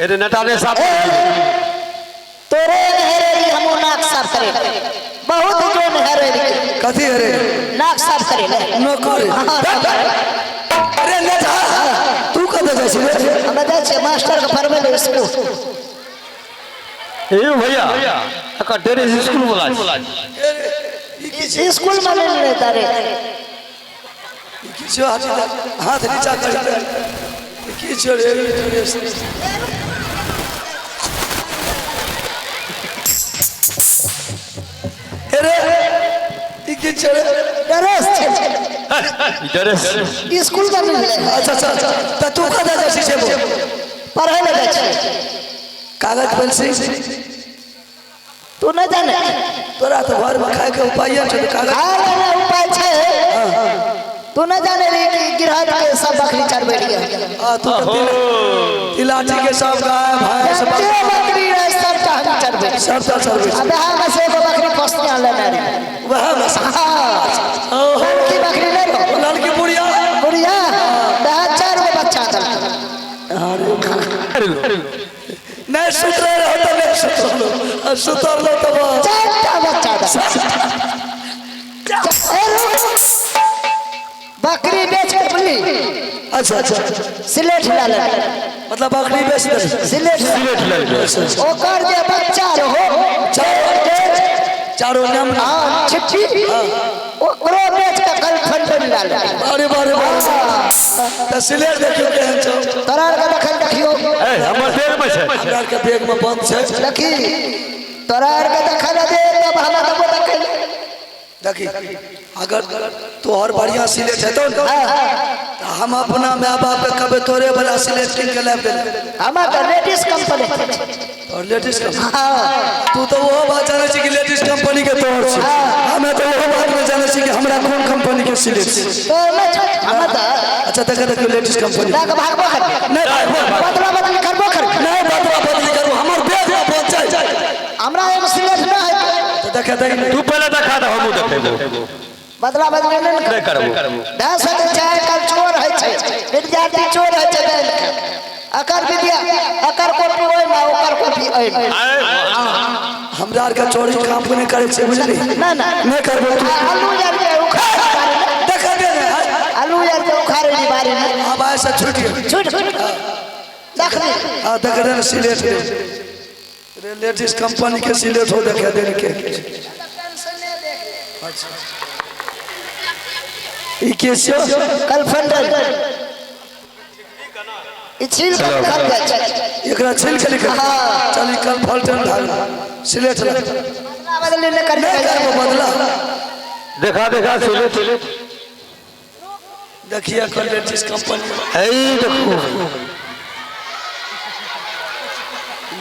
अरे नटाने साहब तोरे नहरेरी हमो नाक साफ करे बहुत जो नहरेरी कथी हरे नाक साफ करे न करे अरे न जा तू कदे जाय छी हम जाय छी मास्टर के फरमाइले स्कूल ए भैया का तेरे स्कूल बोला स्कूल में नहीं रहता रे किछो हाथ नीचा कर किछो रे अरे ई किछो डरेस डरेस स्कूल में नहीं रहता अच्छा त तू कदे जाय छी पढ़े लगे छी कागज पेंसिल तू न जाने तोरा तो घर में खाए के उपाय है कागज खाए ना उपाय छे तू न जाने रे कि गिरहत के सब बकरी चरबे लिया हां तू तिलाठी के सब गाय भैंस सब बकरी रे सब हम चरबे सब चरबे अब हम से एगो बकरी पोसने आले ना रे वह में ओहो की बकरी ले रो लड़की बुढ़िया बुढ़िया दहा चार गो बच्चा था नहीं सुतर रहो तो नहीं सुतर लो तो चारटा बच्चा था बकरी बेच के बोली अच्छा सिलेट डाले मतलब बकरी बेच दे सिलेट ओकर जे बच्चा रहो चारों नाम हां चिट्ठी ओकरो बेच के कल फंड डाले अरे बारे त सिलेट देखियो केहन छ तोरा के देखल देखियो ए हमर बैग में छै हमरा के बैग में बंद छै देखी तोरा के देखल दे तब हमरा के देखल देखी अगर तोहर बढ़िया सिलेट है तो हम अपना माँ बाप के कबे तोरे वाला सिलेट किन के लाब दे हमार तो लेडीज कंपनी और लेटेस्ट कंपनी तू तो वो बात जाने छी कि लेटेस्ट कंपनी के तोहर छी हमें तो वो बात में जाने छी कि हमरा कौन कंपनी के सिलेट तो हम तो अच्छा देख लेटेस्ट कंपनी ना भागबो कर नहीं बदला बदली करबो कर नहीं बदला बदली करू हमर बैग में पहुंच जाए हमरा एम सिलेट ना है तो देख तू पहले दिखा दे हम देखेबो बदला बदली नहीं करबो 10 चाहे कल चोर है छै विद्यार्थी चोर है छै बैंक अकर विद्या अकर कॉपी होय ना ओकर कॉपी होय हमरा आर का चोरी काम नहीं करे छै बुझली ना नहीं करबो आलू यार के उखाड़ देख दे आलू यार के उखाड़े दी बारी में अब ऐसा छूट देख ले हां देख दे सिलेट रे लेटेस्ट कंपनी के सिलेट हो देख दे के अच्छा ई केसो कल फंडल ई छील के खा जाय छै एकरा छील के लिख चल कल फलटन ढाल सिलेट बदला बदली न कर बदला देखा सिलेट देखिए कल लेटेस्ट कंपनी ए देखो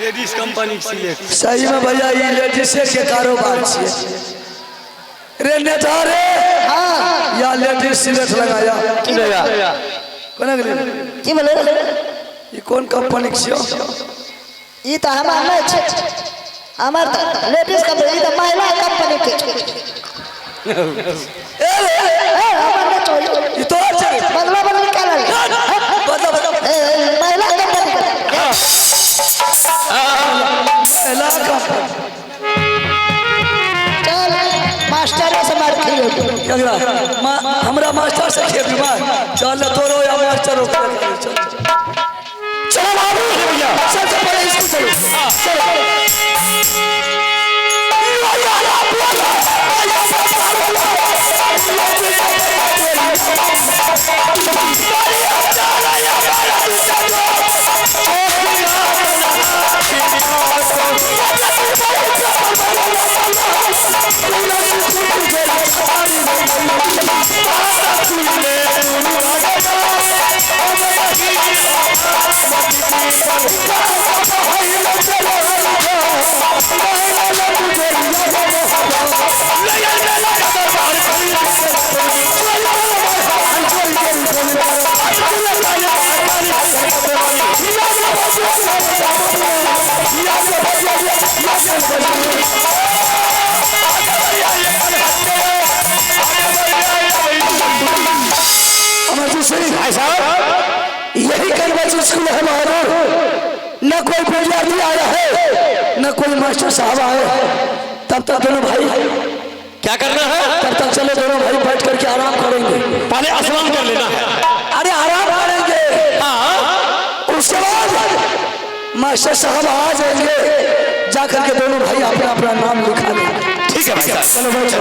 लेडीज कंपनी सिलेट सही में भैया ये लेडीज के कारोबार छे रे नेता रे हां या लेडीज सिलेट लगाया की लगा कोना गेले की बोले ये कौन कंपनी छियो ई त हमार नै छै हमार त लेडीज कंपनी ई त महिला कंपनी के ए हमार नै छै ये तो छै बदला बदली कर ले बदला महिला कंपनी के इलाका चल मास्टर से मार खियो केकरा हमरा मास्टर से खेत में चल तोरो या मास्टर चल बाबू भैया सबसे पहले स्कूल चलो भाई साहब यही कन्वेंशन स्कूल हमारा न कोई विद्यार्थी आया है न कोई मास्टर साहब आए, तब तक दोनों भाई क्या करना है? तब तक चलो दोनों भाई बैठ करके आराम करेंगे। पहले स्नान कर लेना है। अरे आराम करेंगे, हाँ उसके बाद मास्टर साहब आ जाएंगे, जाकर के दोनों भाई अपना अपना नाम लिखा लेंगे। ठीक है भाई साहब। चलो बैठो।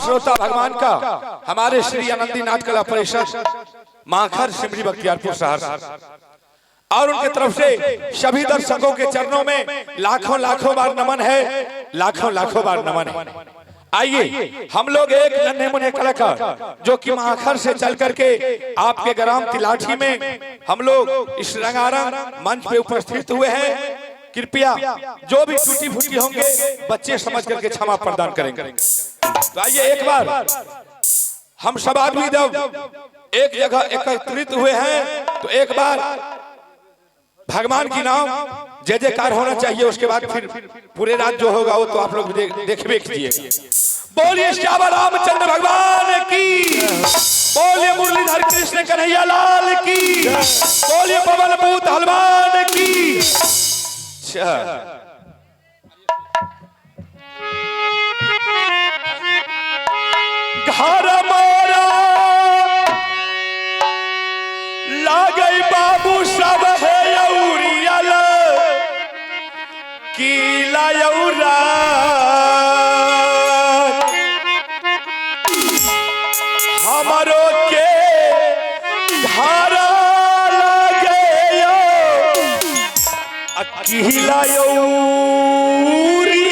श्रोता भगवान का हमारे श्री आनंदी नाथ कला परिषद माखर सिमरी बख्तियारपुर सहरसा और उनके तरफ से सभी दर्शकों के चरणों में लाखों लाखों बार नमन है, लाखों लाखों बार नमन है। आइए हम लोग एक नन्हे मुन्ने कलाकार जो कि माखर से चल करके आपके ग्राम तिलाठी में हम लोग इस रंगारंग मंच पे उपस्थित हुए हैं। कृपया जो भी टूटी फूटी होंगे बच्चे समझ करके क्षमा प्रदान करेंगे। तो आइए एक बार हम सब आदमी जब एक जगह एकत्रित हुए हैं तो एक बार भगवान की नाम जय जयकार होना चाहिए। उसके बाद फिर पूरे रात जो होगा वो तो आप लोग देखबे कीजिए। बोलिए श्यामा रामचंद्र भगवान की, बोलिए मुरलीधर कृष्ण कन्हैया लाल की, बोलिए पवन पूत हनुमान की। घर मारा लागई बाबू सब है यौरियल कीला यौरा हमारो के धारा लागे कीला यौरी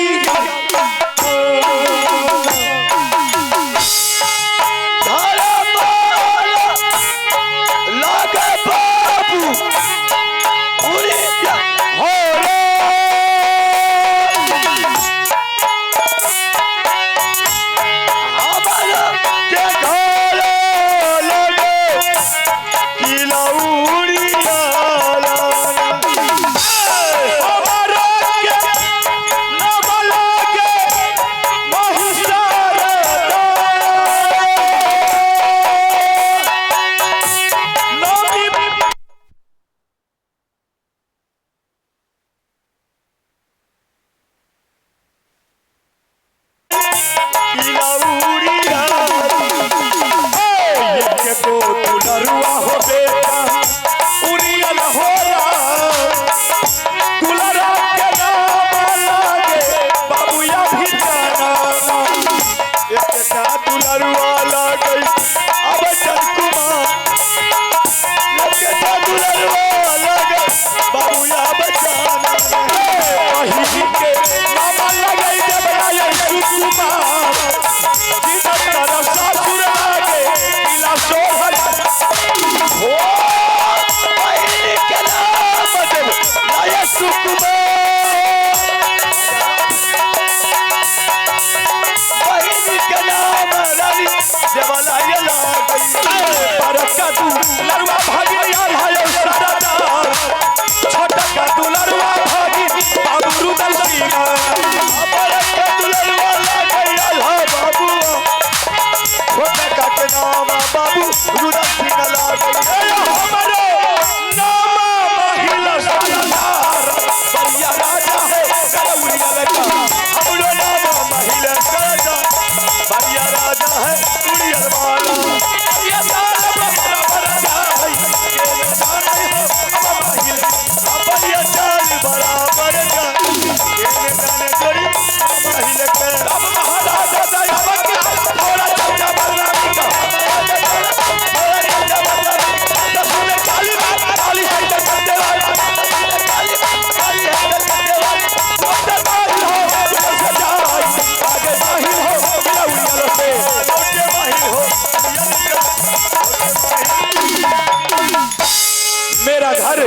मेरा घर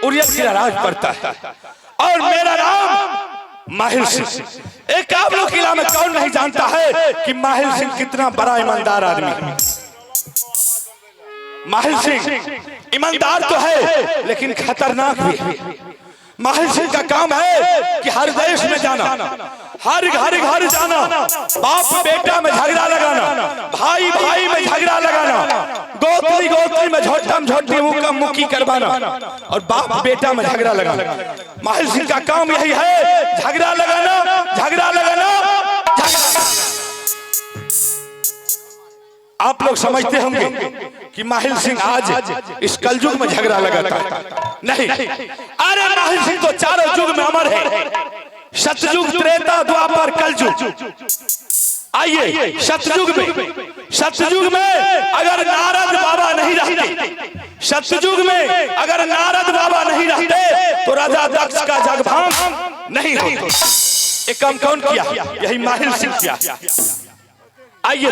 उरियत राज पड़ता है और मेरा नाम माहिर सिंह। एक आप लोग किला में कौन नहीं जानता है कि माहिर सिंह कितना बड़ा ईमानदार आदमी है। माहिर सिंह ईमानदार तो है लेकिन खतरनाक भी है। माहिर सिंह का काम है कि हर देश में जाना, हर घर जाना, बाप बेटा में झगड़ा लगाना, भाई भाई में झगड़ा लगाना, गोत्री में झोटम झोटी मुक्कम मुक्की करवाना और बाप बेटा में झगड़ा लगाना। माहिर सिंह का काम यही है, झगड़ा लगाना, झगड़ा लगाना, झगड़ा। आप लोग समझते होंगे कि माहिर सिंह आज इस कलयुग में झगड़ा लगाता है, नहीं। अरे माहिर सिंह तो चारों युग में अमर है, सतयुग, त्रेता, द्वापर, कलयुग। आइए सतयुग में अगर नारद बाबा नहीं रहते, सतयुग में अगर नारद बाबा नहीं रहते तो राजा दक्ष का जगभांग नहीं होता। ये काम कौन किया? यही माहिर सिंह किया। आइए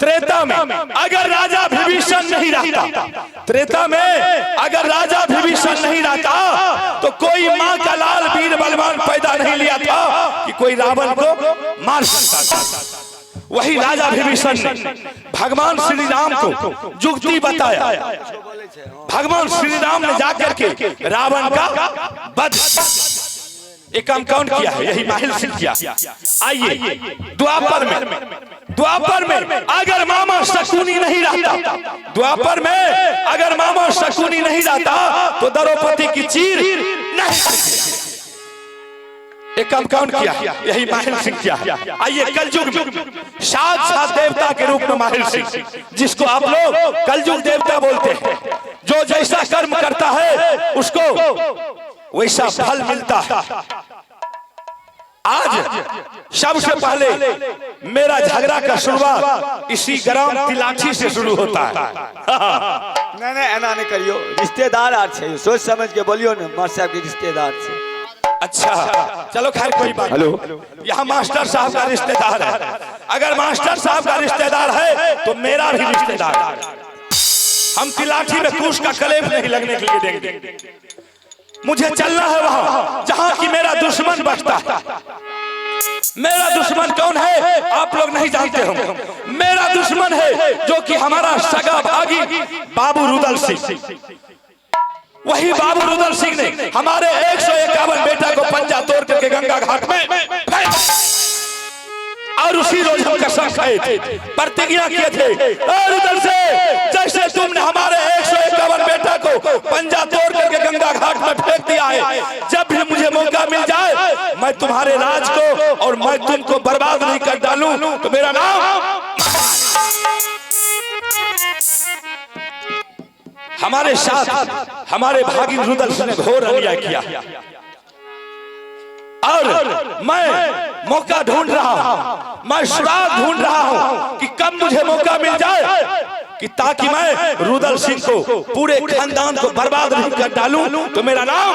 त्रेता में अगर राजा विभीषण नहीं रहता, त्रेता में अगर राजा विभीषण नहीं रहता तो कोई मां का लाल वीर बलवान पैदा नहीं लिया था कि कोई रावण को मार सकता था। वही राजा विभीषण ने भगवान श्री राम को युक्ति बताया। भगवान श्री राम ने जाकर के रावण का वध, एक काम कौन किया है? यही माहिर सिंह किया। आइए द्वापर में अगर मामा शकुनी नहीं रहता, द्वापर में अगर मामा शकुनी नहीं रहता तो द्रौपदी की चीर नहीं। एक काम कौन किया? यही माहिर सिंह किया। आइए कलयुग में साक्षात देवता के रूप में माहिर सिंह, जिसको आप लोग कलयुग देवता बोलते हैं। जो जैसा कर्म करता है उसको वैसा फल मिलता है। आज सबसे पहले मेरा झगड़ा का शुरुआत इसी ग्राम तिलाठी से शुरू होता है। नहीं ऐना नहीं करियो, रिश्तेदार आर छे, सोच समझ के बोलियो ना, मास्टर साहब के रिश्तेदार छे। अच्छा चलो खैर कोई बात। हेलो, यहाँ मास्टर साहब का रिश्तेदार है। अगर मास्टर साहब का रिश्तेदार है तो मेरा भी रिश्तेदार है। हम तिलाठी में कुश का कलेब नहीं लगने के लिए देंगे। मुझे चलना है वहां जहां की मेरा दुश्मन बचता है। मेरा दुश्मन कौन है आप लोग नहीं जानते होंगे। मेरा दुश्मन है जो कि हमारा सगा भागी बाबू रुदल सिंह। वही बाबू रुदल सिंह ने हमारे 151 बेटा को पंजा तोड़ करके गंगा घाट में फेंक, और उसी रोज हम कसम खाए थे, प्रतिज्ञा किए थे, रुदल से जैसे तुमने हमारे 151 बेटा को पंजा तोड़ करके गंगा घाट में फेंक दिया है, जब भी मुझे मौका मिल जाए मैं तुम्हारे राज को और मैं तुमको बर्बाद नहीं कर डालूं तो मेरा नाम। हमारे साथ हमारे भागी रुदल सिंह ने घोर अन्याय किया और मैं मौका ढूंढ रहा हूं, मैं सुराग ढूंढ रहा हूं कि कब मुझे मौका मिल जाए कि ताकि मैं रुदल सिंह को पूरे खानदान को बर्बाद नहीं कर डालूं तो मेरा नाम।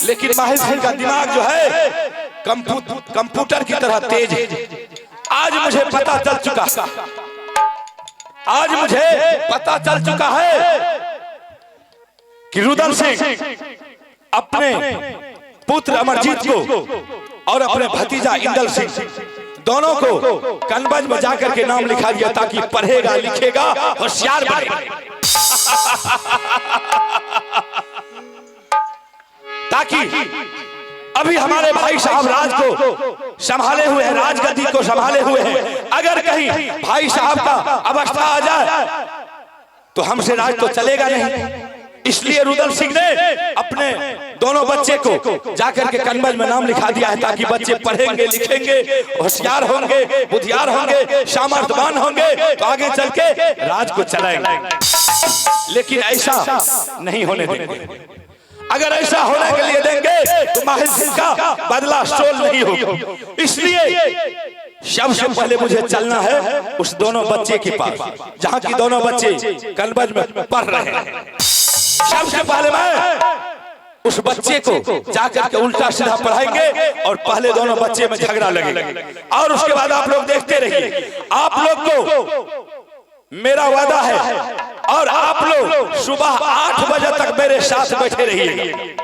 लेकिन माहिर सिंह का दिमाग जो है कंप्यूटर की तरह तेज है। आज मुझे पता चल चुका, आज मुझे पता चल चुका है कि रुदल सिंह अपने पुत्र अमरजीत को और अपने भतीजा इंदल सिंह दोनों को कनबज में जाकर के नाम लिखा दिया ताकि पढ़ेगा लिखेगा होशियार बनेगा। ताकि अभी हमारे भाई साहब राज को संभाले हुए हैं, राजगद्दी को संभाले हुए हैं। अगर कहीं भाई साहब का अवस्था आ जाए तो हमसे राज तो चलेगा नहीं। इसलिए रुदल सिंह ने अपने दोनों बच्चे को जाकर के कनबज में नाम लिखा दिया है ताकि बच्चे पढ़ेंगे लिखेंगे होशियार होंगे बुद्धियार होंगे सामर्थ्यवान होंगे तो आगे चल के राज को चलाएंगे। लेकिन ऐसा नहीं होने देंगे। अगर ऐसा होने के लिए देंगे तो माहिर सिंह का बदला स्टोल नहीं होगा। इसलिए सबसे पहले मुझे चलना है उस दोनों बच्चे के पास जहां की दोनों बच्चे कनबज में पढ़ रहे हैं। सबसे पहले मैं उस बच्चे को जाकर के उल्टा सीधा पढ़ाएंगे और पहले दोनों बच्चे में झगड़ा लगेगा और उसके बाद आप लोग देखते रहिए। आप लोग को मेरा वादा है और आप लोग सुबह 8 बजे तक मेरे साथ बैठे रहिए।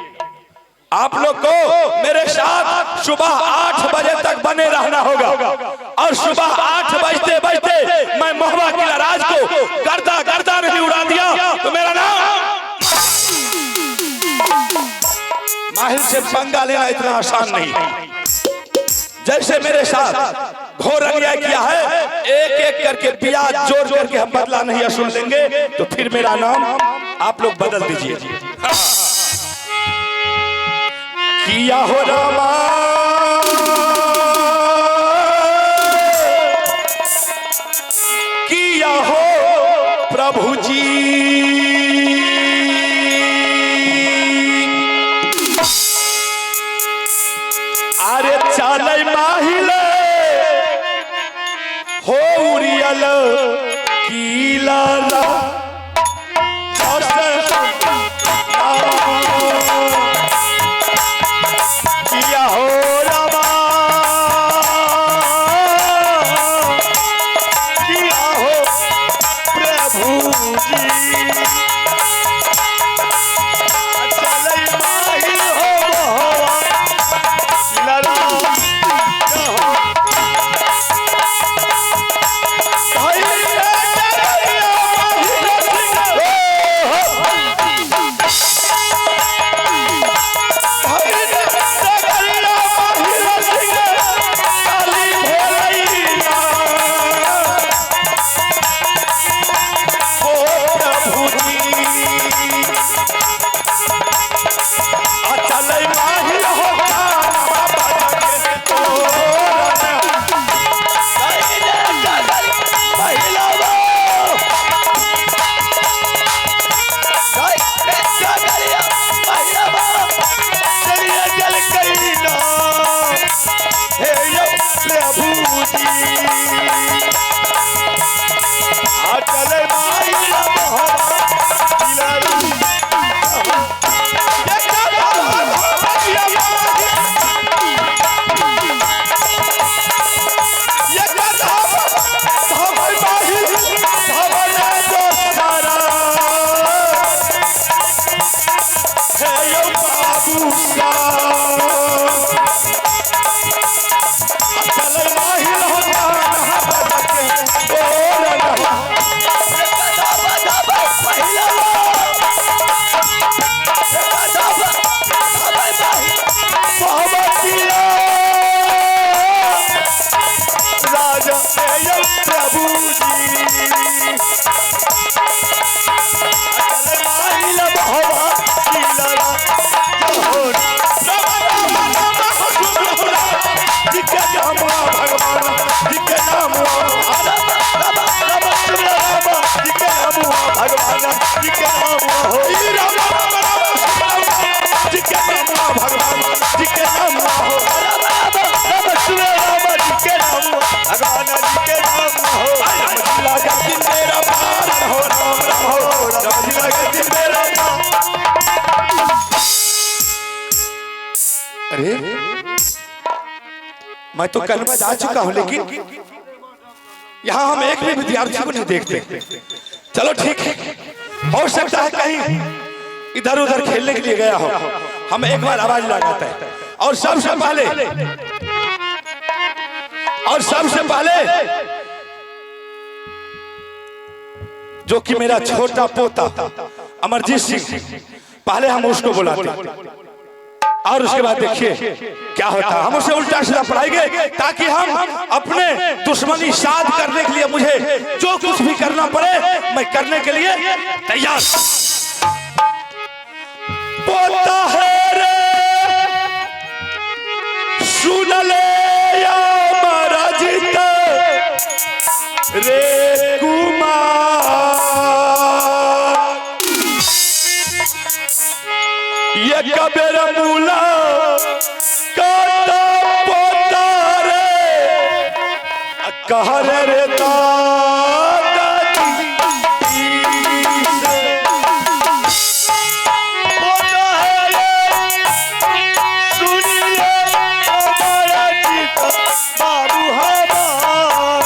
आप लोग को मेरे साथ सुबह 8 बजे तक बने रहना होगा और सुबह 8 बजते बजते मैं महुआ किला राज को गर्दा गर्दा नहीं उड़ा दिया तो मेरा नाम माहिर से पंगा लेना इतना आसान नहीं है। जैसे मेरे साथ घोर अन्याय किया है, एक एक करके ब्याज जोड़ करके हम बदला नहीं वसूल लेंगे तो फिर मेरा नाम आप लोग बदल दीजिए। किया हो रामा किया हो प्रभु जी, अरे चाले माहिले हो उरियल कीला किया हो रामा किया हो प्रभु जी, चले माहिल हो अरे मैं तो कलमा जा चुका हूं लेकिन यहाँ हम एक भी विद्यार्थी को नहीं देखते। चलो ठीक है, हो सकता है कहीं इधर उधर खेलने के लिए गया हो, हम एक बार आवाज लगाते हैं। और सबसे पहले जो कि मेरा छोटा पोता अमरजीत सिंह, पहले हम उसको बुलाते और उसके बाद देखिए क्या होता है। हम उसे उल्टा सीधा पढ़ाएंगे ताकि हम अपने दुश्मनी साध करने के लिए मुझे जो कुछ भी करना पड़े मैं करने के लिए तैयार। पोता है रे सुन ले या अमरजीत रे कुमार, ये कबीर मूला काटा पोता रे कहर रे बाबू हमार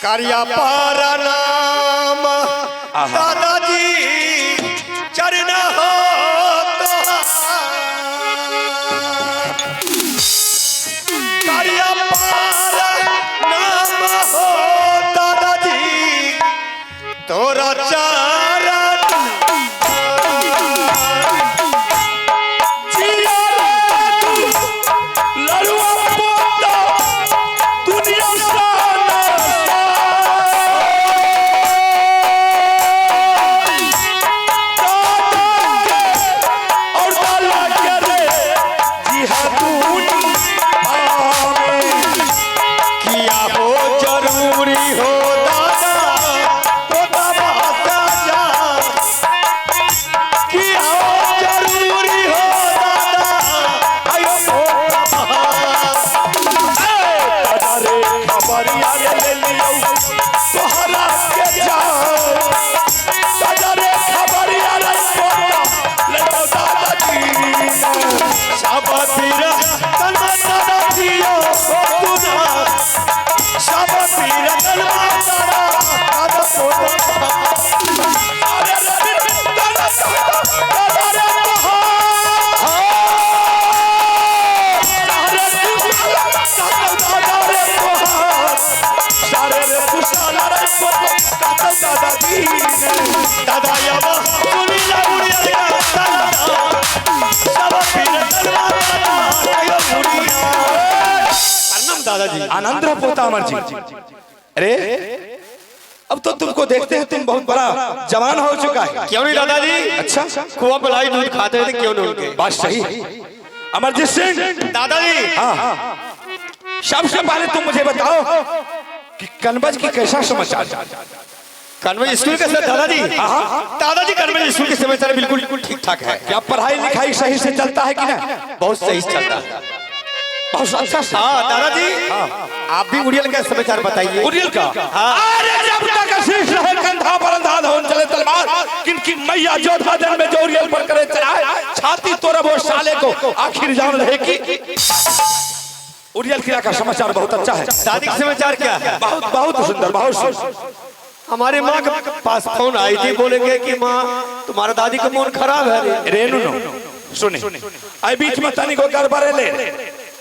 कारिया पारा नाम दादाजी चरण हो तो कारिया पारा नाम हो दादाजी तोरा चारा दादाजी आनंद रहो पोता अमर जी। अरे अब तो तुमको देखते हैं तुम बहुत बड़ा जवान हो चुका है। क्यों नहीं दादाजी? अच्छा कुआं मलाई दूध खाते थे क्यों नहीं उनके? बात सही। अमरजीत सिंह दादाजी हाँ सबसे पहले तुम मुझे बताओ कि कनबज की कैसा समाचार? कन्वेंट स्कूल का सर दादाजी दादाजी कन्वेंट स्कूल के समाचार बिल्कुल ठीक ठाक है। क्या पढ़ाई लिखाई सही से चलता है कि ना? बहुत सही चलता है। बहुत अच्छा से। हाँ दादाजी आप भी उड़ियल का समाचार बताइए। उड़ियल का? अरे जब तक शीश रहे कंधा पर अंधा धोन चले तलवार किनकी मैया जोधा जन में जो उड़ियल पर करे चढ़ाए छाती तोड़ वो साले को आखिर जान रहे कि उड़ियल किला का समाचार बहुत अच्छा है। दादी का समाचार क्या है? बहुत बहुत सुंदर बहुत सुंदर। हमारे माँ के पास फोन आई थी बोलेंगे कि माँ तुम्हारा दादी का मन खराब है। रेनू सुने आई बीच में तनी को गड़बड़े ले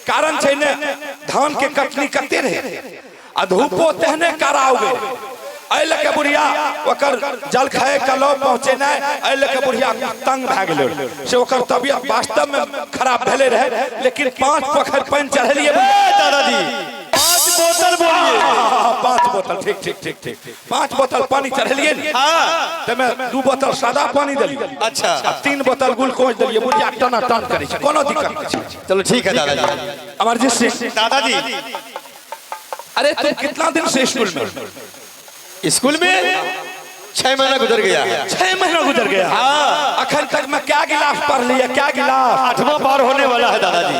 कारण छै ने धान के कटनी करते रहे अधूपो तहने कराओगे अइल के बुढ़िया ओकर जल खाए का लो पहुंचे ना अइल के बुढ़िया तंग भ गेलो से ओकर तबियत वास्तव में खराब भेले रहे लेकिन 5 पोखर पानी चढ़लिए दादाजी 5 बोतल बोलिए। 5 बोतल ठीक ठीक ठीक ठीक 5 बोतल पानी चढ़लिए हां त मैं 2 बोतल सादा पानी देलिए। अच्छा 3 बोतल ग्लूकोज देलिए बुढ़िया टना टन करे छै कोनो दिक्कत नहीं छै। चलो ठीक है दादाजी। अमरजीत सिंह दादाजी अरे तुम कितना दिन से स्कूल में? स्कूल में 6 महीना गुजर गया। 6 महीना गुजर गया। हाँ अखन तक मैं क्या गिलास पढ़ लिया क्या गिलास? 8वां पार होने वाला है दादाजी।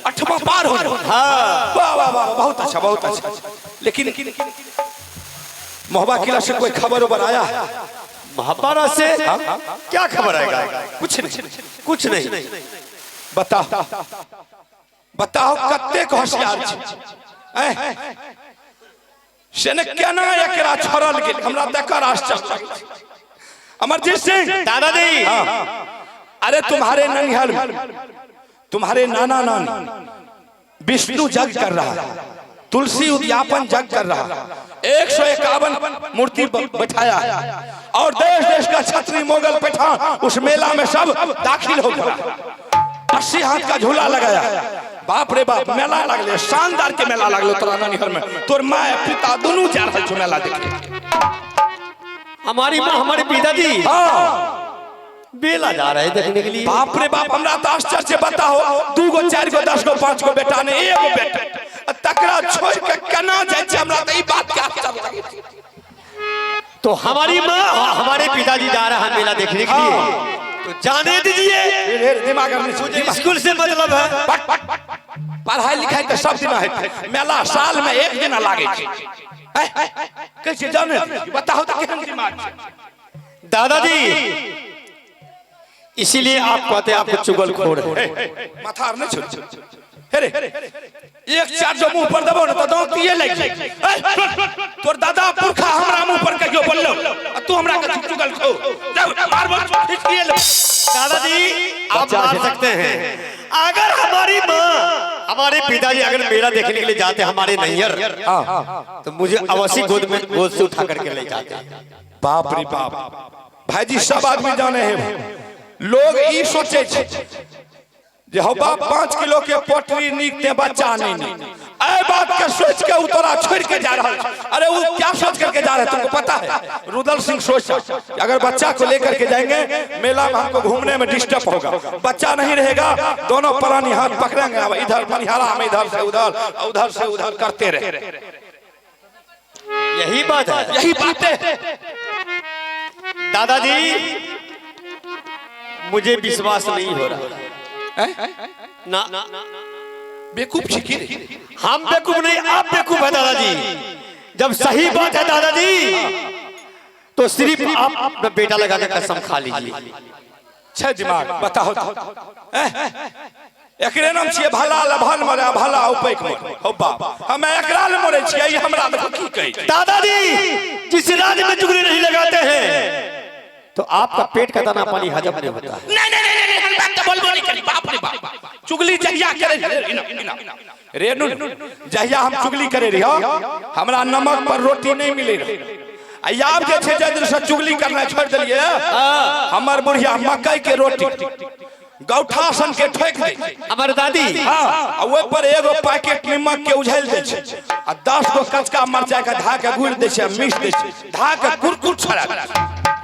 8वां पार हो? हाँ वाह वाह वाह बहुत अच्छा बहुत अच्छा। लेकिन मोहबा किला से कोई खबर उबर आया? महापारा से क्या खबर आएगा? कुछ नहीं। बताओ बताओ कते होशियार छै सेने केना एकरा छोड़ल गेल हमरा देखकर आश्चर्य। अमरजीत सिंह दादाजी अरे तुम्हारे ननिहाल में तुम्हारे नाना नानी विष्णु यज्ञ कर रहा है तुलसी उद्यापन यज्ञ कर रहा है 151 मूर्ति बैठाया है और देश देश का छत्री मोगल पठान उस मेला में सब दाखिल हो गया। 80 हाथ का झूला लगाया बाप रे बाप मेला लगले शानदार के मेला लगलो तोरा ननिहर में तोर माय पिता दोनों जा रहल छ मेला देखे। हमारी माँ हमारे पिताजी हां बेला जा रहे देखने के लिए। बाप रे बाप हमरा तो आश्चर्य से बताओ 2 गो 4 गो 10 गो 5 गो बेटा ने एगो बेटा तकरा छोड़ के केना जाय छै हमरा तो ई बात के आश्चर्य लगे। तो हमारी माँ हमारे पिताजी जा रहा है मेला देखने के लिए तो जाने दीजिए। दिमाग में स्कूल से मतलब है पढ़ाई लिखाई तो सब दिन है मेला साल में 1 दिन लागे छै कैसे जाने बताओ तो केहन दिमाग छै? दादाजी इसीलिए आप कहते हैं आपको चुगलखोर है। माथा नहीं छोड़ हेरे एक चार जो मुंह पर दबो ना तो दांत ये लग जाए। तोर दादा पुरखा हमरा मुंह पर कहियो बोललो तू हमरा के चुगल खो मार मार खींच लिए। दादाजी आप मान सकते हैं, अगर हमारी माँ हमारे पिताजी अगर मेला देखने के लिए जाते हमारे नैयर, तो मुझे अवश्य गोद से उठा करके ले जाते। बाप रे बाप भाईजी सब आदमी जाने हैं, लोग ई सोचे जे हो बाप 5 किलो के पोटरी नीकते बच्चा नहीं ऐ बात के सोच के उतरा छोड़ के जा रहा है। अरे वो क्या सोच करके जा रहे हैं तुमको पता है? रुदल सिंह सोचा अगर बच्चा को लेकर के जाएंगे मेला में हमको घूमने में डिस्टर्ब होगा, बच्चा नहीं रहेगा, दोनों प्राणी हाथ पकड़ेंगे, इधर मनिहारा में इधर से उधर करते रहे। यही बात है, यही बात है दादाजी। मुझे विश्वास नहीं हो रहा ना, बेकूफ छिकी हम बेकूफ नहीं, आप बेकूफ है दादाजी। जब सही बात है दादाजी तो सिर्फ आप अपना बेटा लगा के कसम खा लीजिए। छह दिमाग बताओ एकरे नाम छिए भला लभन मरे भला उपैक मरे हो बाप हम एकरा ले मरे छिए ई हमरा में की कहि। दादाजी जिस राज्य में चुगली नहीं लगाते हैं तो आपका पेट का दाना पानी हजम नहीं होता। नहीं हम बात तो बोलबो नहीं करी। बाप रे बाप चुगली जहिया करे रेनू जहिया हम चुगली करे रहियो हमरा नमक पर रोटी नहीं मिले रहे। आब जे छे जदर से चुगली करना छोड़ देलिए हमर बुढ़िया मकई के रोटी गौठा सन के ठोक दे हमार दादी। हां ओय पर एगो पैकेट नमक के उझैल दे छे आ 10 गो कचका मरचाई के धा के गुड़ दे छे, मिस दे छे, धा के कुरकुर छड़ा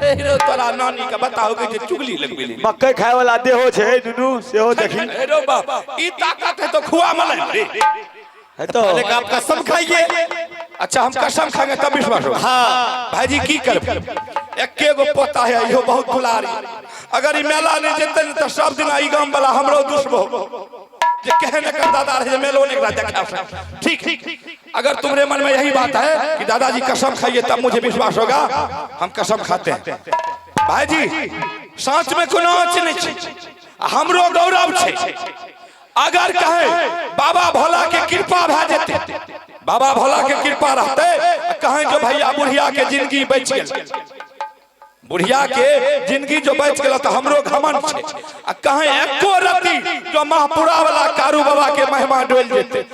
ए रे तोरा नानी के बताओ के चुगली लगबेली मकई खाए वाला देहो छे दुनु सेहो देखी। ए रो बाप ई ताकत है तो खुआ मले रे है तो लेकिन आप कसम खाइए। अच्छा हम कसम खाएंगे तब विश्वास होगा। हाँ भाईजी की करब एके गो पोता है इहो बहुत दुलारी, अगर ई मेला नहीं जेते तो सब दिन ई गांव वाला हमरो दुश्मन जे कहे न कर दादा रे मेलो नहीं करा देखा। ठीक अगर तुम्हारे मन में यही बात है कि दादाजी कसम खाइए तब मुझे विश्वास होगा, हम कसम खाते हैं। भाईजी सांच में कोनो आँच नहीं छे, हमरो गौरव छे। अगर कहे बाबा भोला के कृपा भ जेते, बाबा भोला के कृपा रहते कहे जो भैया बुढ़िया के जिंदगी बच गेल, बुढ़िया के जिंदगी जो बच गया तो हमरो घमंड छे। आ कहे एको रति जो महापुरा वाला कारू बाबा के महिमा डोल जेते।